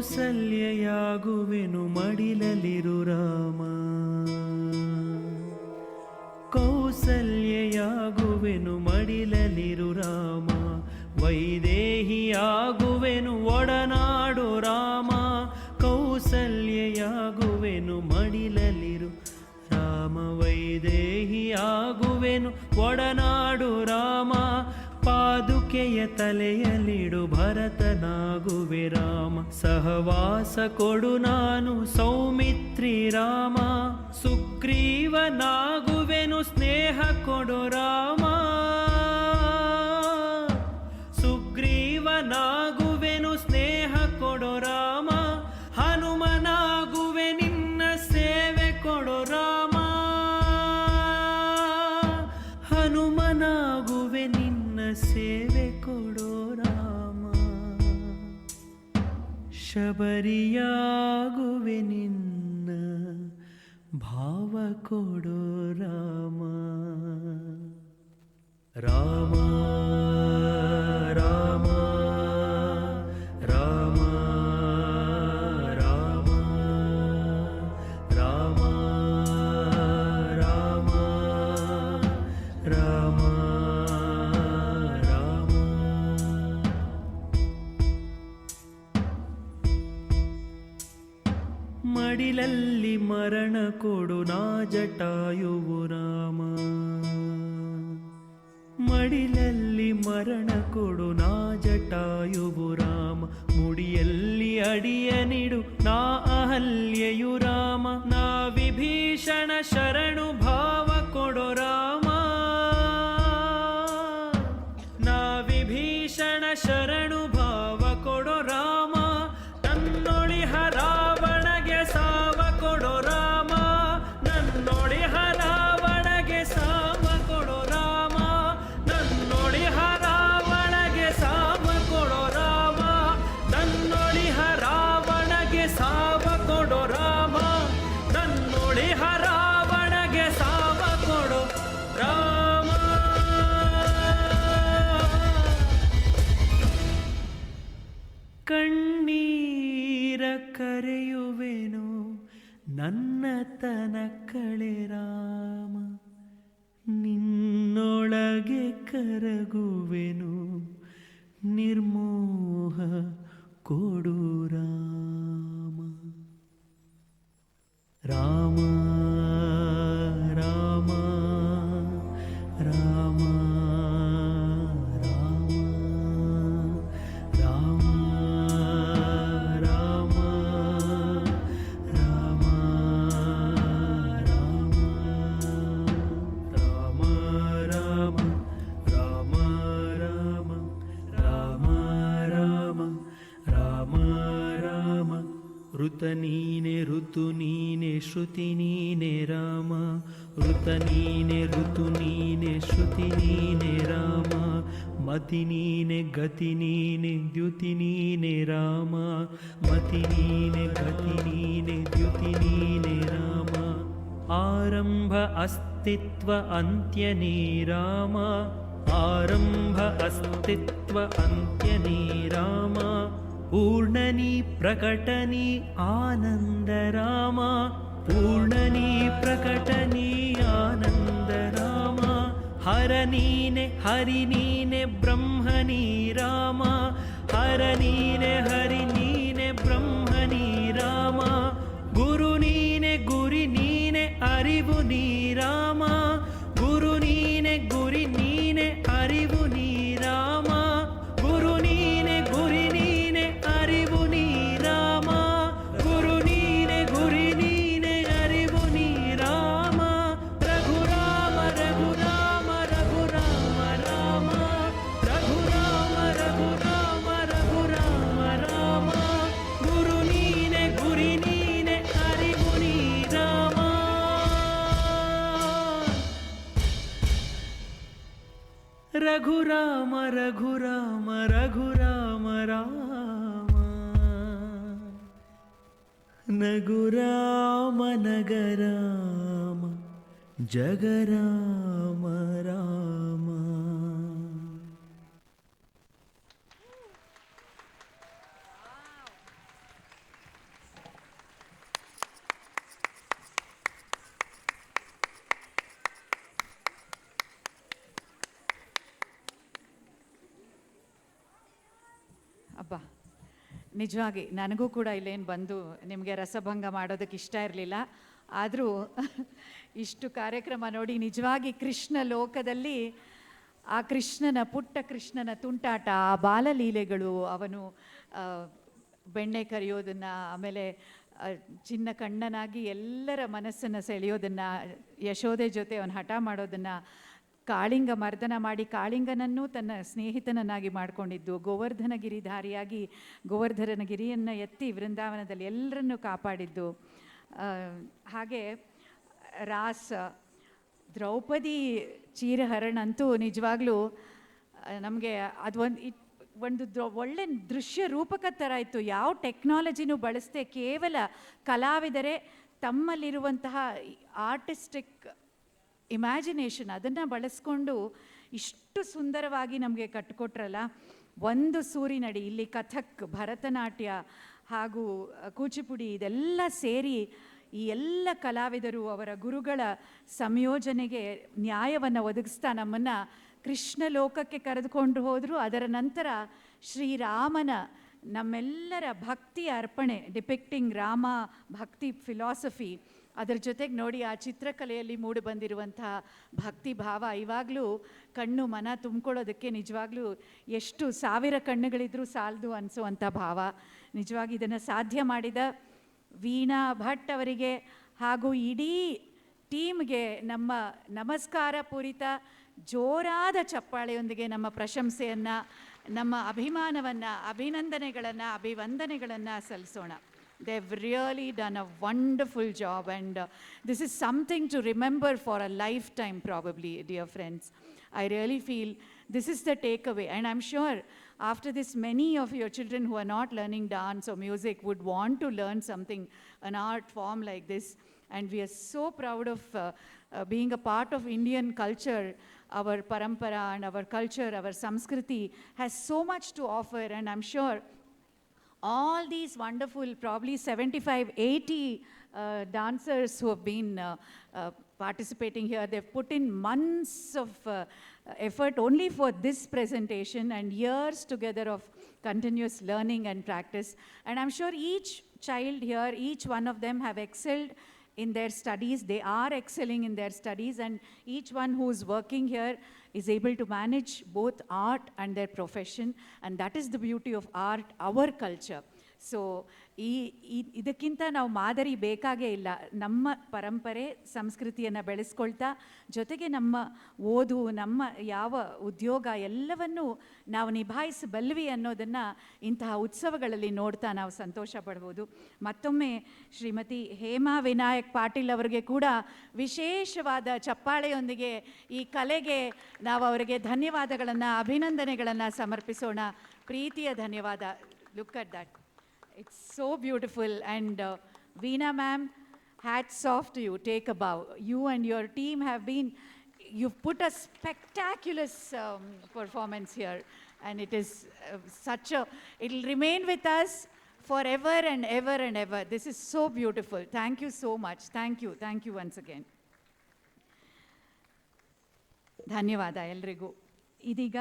ಕೌಸಲ್ಯೆಯಾಗುವೆನು ಮಡಿಲಲಿರು ರಾಮ, ಕೌಸಲ್ಯೆಯಾಗುವೆನು ಮಡಿಲಲಿರು ರಾಮ, ವೈದೇಹಿಯಾಗುವೆನು ಒಡನಾಡು ರಾಮ, ಕೌಸಲ್ಯೆಯಾಗುವೆನು ಮಡಿಲಲಿರು ರಾಮ, ವೈದೇಹಿಯಾಗುವೆನು ಒಡನಾಡು ರಾಮ, ಪಾದುಕೆಯ ತಲೆಯಲಿಡು ಭರತನಾಗುವೆ ರಾಮ, ಸಹವಾಸ ಕೊಡು ನಾನು ಸೌಮಿತ್ರಿ ರಾಮ, ಸುಗ್ರೀವನಾಗುವೆನು ಸ್ನೇಹ ಕೊಡು ರಾಮ, ಸುಗ್ರೀವನಾಗುವೆನು ಸ್ನೇಹ ಕೊಡು ರಾಮ, ಹನುಮನಾಗುವೆ ನಿನ್ನ ಸೇವೆ ಕೊಡು ರಾಮ, ಹನುಮನಾಗುವೆ ನಿನ್ನ ಸೇವೆ ಕೊಡು ರಾಮ, ಶಬರಿಯಾಗುವೆ ನಿನ್ನ ಭಾವ ಕೊಡು ರಾಮ, ರಾಮ ರಾಮ ರಾಮ ರಾಮ ರಾಮ ರಾಮ ರಾಮ ರಾಮ. ಮಡಿಲಲ್ಲಿ ಮರಣ ಕೊಡು ನಾ ಜಟಾಯುವು ರಾಮ, ಮಡಿಲಲ್ಲಿ ಮರಣ ಕೊಡು ನಾ ಜಟಾಯುವು ರಾಮ, ಮುಡಿಯಲ್ಲಿ ಅಡಿಯ ನಿಡು ನಾ ಅಹಲ್ಯೆಯು ರಾಮ, ನಾ ವಿಭೀಷಣ ಶರಣು ಭಾವ ಕೊಡು ರಾಮ, ನಾ ವಿಭೀಷಣ ಶರಣು ಭಾವ ಕೊಡು ರಾಮ, ನನ್ನೊಳಿಹ ರಾವಣಗೆ ಸಾವ ಕೊಡು ರಾಮ, ನನ್ನೊಳಿಹ ರಾವಣಗೆ ಸಾವ ಕೊಡು ರಾಮ, ನನ್ನೊಳಿಹ ರಾವಣಗೆ ಸಾವ ಕೊಡು ರಾಮ, ನನ್ನೊಳಿಹ ರಾವಣಗೆ ಸಾವ ಕೊಡು ರಾಮ, ನನ್ನೊಳಿಹ ರಾವಣಗೆ ಸಾವ ಕೊಡು ರಾಮ. ಕಣ್ಣೀರ ಕರೆಯುವೆನು ನನ್ನ ತನ ಕಳೆ ರಾಮ, ನಿನ್ನೊಳಗೆ ಕರಗುವೆನು ನಿರ್ಮೋಹ ಕೊಡು ರಾಮ, ರಾಮ ರಾಮ ರಾಮ ರಾಮ ರಾಮ ರಾಮ ರಾಮ ರಾಮ ರಾಮ ರಾಮ ರಾಮ ರಾಮ ರಾಮ ರಾಮ ರಾಮ. ಋತ ನೀನೆ ಋತು ನೀನೆ ಶ್ರುತಿ ನೀನೆ ರಾಮ, ಋತ ನೀನೆ ಋತು ನೀನೆ ಶ್ರುತಿ ನೀನೆ ರಾಮ, ಮತಿ ನೀನೆ ಗತಿ ನೀನೆ ದ್ಯುತಿ ನೀನೆ ರಾಮ, ಮತಿ ನೀನೆ ಗತಿ ನೀನೆ ದ್ಯುತಿ ನೀನೆ ರಾಮ, ಆರಂಭ ಅಸ್ತಿತ್ವ ಅಂತ್ಯ ನೀ ರಾಮ, ಆರಂಭ ಅಸ್ತಿತ್ವ ಅಂತ್ಯ ನೀ ರಾಮ, ಪೂರ್ಣನಿ ಪ್ರಕಟನಿ ಆನಂದ ರಾಮ, ಪೂರ್ಣನಿ ಪ್ರಕಟನಿ ಆನಂದ ರಾಮ, ಹರ ನೀನೆ ಹರಿ ನೀನೆ ಬ್ರಹ್ಮ ನೀ ರಾಮ, ಹರ ನೀನೆ ಹರಿ ನೀನೆ ಬ್ರಹ್ಮ ನೀ ರಾಮ, ಗುರು ನೀನೆ ಗುರಿ ನೀನೆ ಅರಿವು ನೀ ರಾಮ, ಗುರು ನೀನೆ ಗುರಿ ನೀನೆ ಅರಿವು ನೀ ರಾಮ, ಗುರು ನೀನೆ ಗುರಿ ನೀನೆ ಅರಿವು ನೀ ರಾಮ, ಗುರು ನೀನೆ ಗುರಿ ನೀನೆ ಅರಿವು ನೀ ರಾಮ, ರಘುರಾಮ ರಘುರಾಮ ರಘುರಾಮ ರಾಮ, ರಘುರಾಮ ರಘುರಾಮ ರಘುರಾಮ ರಾಮ, ಗುರು ನೀನೆ ಗುರಿ ನೀನೆ ಅರಿವು ನೀ ರಾಮ, ರಘುರಾಮ ರಘುರಾಮ ರಘುರಾಮ ರಾಮ, ನಗುರಾಮ ನಗರಾಮ ಜಗರಾಮ ರಾಮ. ಅಬ್ಬಾ, ನಿಜವಾಗಿ ನನಗೂ ಕೂಡ ಇಲ್ಲೇನು ಬಂದು ನಿಮಗೆ ರಸಭಂಗ ಮಾಡೋದಕ್ಕೆ ಇಷ್ಟ ಇರಲಿಲ್ಲ. ಆದರೂ ಇಷ್ಟು ಕಾರ್ಯಕ್ರಮ ನೋಡಿ ನಿಜವಾಗಿ ಕೃಷ್ಣ ಲೋಕದಲ್ಲಿ ಆ ಪುಟ್ಟ ಕೃಷ್ಣನ ತುಂಟಾಟ, ಆ ಬಾಲಲೀಲೆಗಳು, ಅವನು ಬೆಣ್ಣೆ ಕರಿಯೋದನ್ನು, ಆಮೇಲೆ ಚಿನ್ನ ಕಣ್ಣನಾಗಿ ಎಲ್ಲರ ಮನಸ್ಸನ್ನು ಸೆಳೆಯೋದನ್ನು, ಯಶೋದೆ ಜೊತೆ ಅವನು ಹಠ ಮಾಡೋದನ್ನು, ಕಾಳಿಂಗ ಮರ್ದನ ಮಾಡಿ ಕಾಳಿಂಗನನ್ನು ತನ್ನ ಸ್ನೇಹಿತನನ್ನಾಗಿ ಮಾಡಿಕೊಂಡಿದ್ದು, ಗೋವರ್ಧನ ಗಿರಿಧಾರಿಯಾಗಿ ಗೋವರ್ಧನ ಗಿರಿಯನ್ನು ಎತ್ತಿ ವೃಂದಾವನದಲ್ಲಿ ಎಲ್ಲರನ್ನೂ ಕಾಪಾಡಿದ್ದು, ಹಾಗೆ ರಾಸ, ದ್ರೌಪದಿ ಚೀರಹರಣ ಅಂತೂ ನಿಜವಾಗ್ಲೂ ನಮಗೆ ಅದು ಒಳ್ಳೆ ದೃಶ್ಯ ರೂಪಕ ಥರ ಇತ್ತು. ಯಾವ ಟೆಕ್ನಾಲಜಿನೂ ಬಳಸದೆ ಕೇವಲ ಕಲಾವಿದರೇ ತಮ್ಮಲ್ಲಿರುವಂತಹ ಆರ್ಟಿಸ್ಟಿಕ್ ಇಮ್ಯಾಜಿನೇಷನ್ ಅದನ್ನು ಬಳಸ್ಕೊಂಡು ಇಷ್ಟು ಸುಂದರವಾಗಿ ನಮಗೆ ಕಟ್ಟಿಕೊಟ್ರಲ್ಲ. ಒಂದು ಸೂರಿನಡಿ ಇಲ್ಲಿ ಕಥಕ್, ಭರತನಾಟ್ಯ ಹಾಗೂ ಕೂಚಿಪುಡಿ ಇದೆಲ್ಲ ಸೇರಿ ಈ ಎಲ್ಲ ಕಲಾವಿದರು ಅವರ ಗುರುಗಳ ಸಂಯೋಜನೆಗೆ ನ್ಯಾಯವನ್ನು ಒದಗಿಸ್ತಾ ನಮ್ಮನ್ನು ಕೃಷ್ಣ ಲೋಕಕ್ಕೆ ಕರೆದುಕೊಂಡು ಹೋದರು. ಅದರ ನಂತರ ಶ್ರೀರಾಮನ ನಮ್ಮೆಲ್ಲರ ಭಕ್ತಿಯ ಅರ್ಪಣೆ, ಡಿಪಿಕ್ಟಿಂಗ್ ರಾಮ ಭಕ್ತಿ ಫಿಲಾಸಫಿ, ಅದರ ಜೊತೆಗೆ ನೋಡಿ ಆ ಚಿತ್ರಕಲೆಯಲ್ಲಿ ಮೂಡಿ ಬಂದಿರುವಂತಹ ಭಕ್ತಿ ಭಾವ ಇವಾಗಲೂ ಕಣ್ಣು ಮನ ತುಂಬಿಕೊಳ್ಳೋದಕ್ಕೆ ನಿಜವಾಗ್ಲೂ ಎಷ್ಟು ಸಾವಿರ ಕಣ್ಣುಗಳಿದ್ರೂ ಸಾಲದು ಅನಿಸುವಂಥ ಭಾವ. ನಿಜವಾಗಿ ಇದನ್ನು ಸಾಧ್ಯ ಮಾಡಿದ ವೀಣಾ ಭಟ್ ಅವರಿಗೆ ಹಾಗೂ ಇಡೀ ಟೀಮ್ಗೆ ನಮ್ಮ ನಮಸ್ಕಾರ ಪೂರಿತ ಜೋರಾದ ಚಪ್ಪಾಳೆಯೊಂದಿಗೆ ನಮ್ಮ ಪ್ರಶಂಸೆಯನ್ನು, ನಮ್ಮ ಅಭಿಮಾನವನ್ನು, ಅಭಿವಂದನೆಗಳನ್ನು ಸಲ್ಲಿಸೋಣ. They've really done a wonderful job, and this is something to remember for a lifetime probably, dear friends. I really feel this is the takeaway, and I'm sure after this many of your children who are not learning dance or music would want to learn something, an art form like this, and we are so proud of being a part of Indian culture. Our parampara and our culture, our samskriti has so much to offer, and I'm sure all these wonderful, probably 75, 80 dancers who have been participating here, they've put in months of effort only for this presentation and years together of continuous learning and practice. And I'm sure each child here, each one of them have excelled in their studies. They are excelling in their studies, and each one who is working here is able to manage both art and their profession, and that is the beauty of art, our culture. So ಇದಕ್ಕಿಂತ ನಾವು ಮಾದರಿ ಬೇಕಾಗೇ ಇಲ್ಲ. ನಮ್ಮ ಪರಂಪರೆ ಸಂಸ್ಕೃತಿಯನ್ನು ಬೆಳೆಸ್ಕೊಳ್ತಾ ಜೊತೆಗೆ ನಮ್ಮ ಓದು, ನಮ್ಮ ಯಾವ ಉದ್ಯೋಗ ಎಲ್ಲವನ್ನೂ ನಾವು ನಿಭಾಯಿಸಬಲ್ವಿ ಅನ್ನೋದನ್ನು ಇಂತಹ ಉತ್ಸವಗಳಲ್ಲಿ ನೋಡ್ತಾ ನಾವು ಸಂತೋಷ ಪಡ್ಬೋದು. ಮತ್ತೊಮ್ಮೆ ಶ್ರೀಮತಿ ಹೇಮಾ ವಿನಾಯಕ್ ಪಾಟೀಲ್ ಅವರಿಗೆ ಕೂಡ ವಿಶೇಷವಾದ ಚಪ್ಪಾಳೆಯೊಂದಿಗೆ ಈ ಕಲೆಗೆ ನಾವು ಅವರಿಗೆ ಧನ್ಯವಾದಗಳನ್ನು, ಅಭಿನಂದನೆಗಳನ್ನು ಸಮರ್ಪಿಸೋಣ. ಪ್ರೀತಿಯ ಧನ್ಯವಾದ. Look at that. It's so beautiful, and Veena ma'am, hats off to you. Take a bow. You and your team you've put a spectacular performance here, and it is it'll remain with us forever and ever and ever. This is so beautiful. Thank you so much. Thank you once again. ಧನ್ಯವಾದ ಎಲ್ರಿಗೂ. ಇದೀಗ